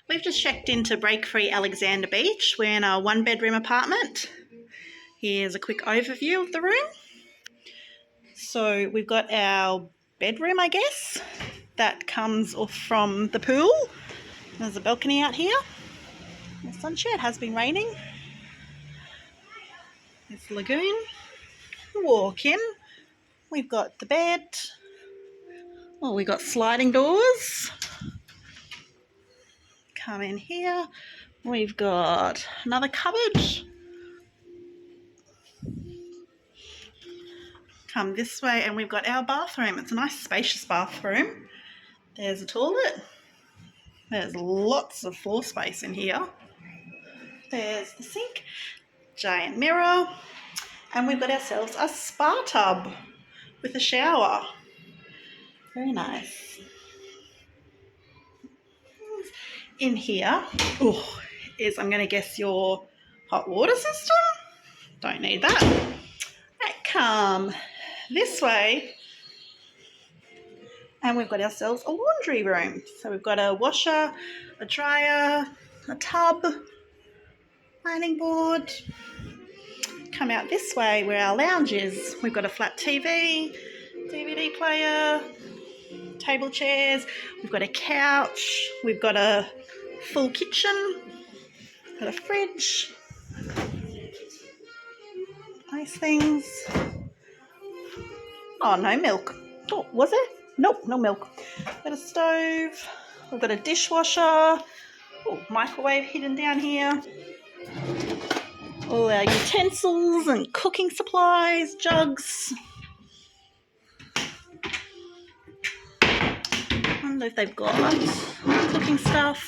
We've just checked into Breakfree Alexandra Beach. We're in a 1-bedroom apartment. Here's a quick overview of the room. So we've got our bedroom, I guess, that comes off from the pool. There's a balcony out here. The sunshine, it has been raining. There's the lagoon. Walk in. We've got the bed. Oh, we've got sliding doors. Come in here. We've got another cupboard. Come this way and we've got our bathroom. It's a nice spacious bathroom. There's a toilet. There's lots of floor space in here. There's the sink, giant mirror, and we've got ourselves a spa tub with a shower. Very nice. In here is, I'm going to guess, your hot water system. Don't need that. Right, come this way and we've got ourselves a laundry room. So we've got a washer, a dryer, a tub, ironing board. Come out this way where our lounge is. We've got a flat TV, DVD player, table chairs, we've got a couch, we've got a full kitchen, got a fridge, nice things. Oh, no milk. Oh, was it? Nope, no milk. Got a stove, we've got a dishwasher, oh, microwave hidden down here, all our utensils and cooking supplies, jugs. I wonder if they've got cooking stuff.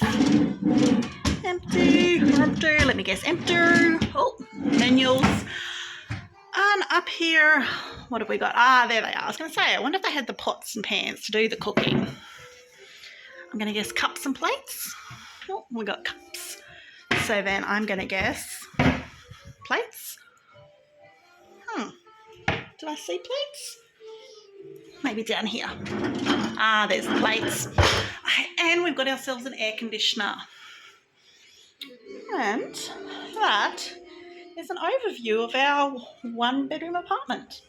Empty, let me guess, empty. Oh, menus. And up here, what have we got? Ah, there they are. I was going to say, I wonder if they had the pots and pans to do the cooking. I'm going to guess cups and plates. Oh, we got cups. So then I'm going to guess plates. Did I see plates? Maybe down here. Ah, there's the plates. And we've got ourselves an air conditioner. And that is an overview of our 1-bedroom apartment.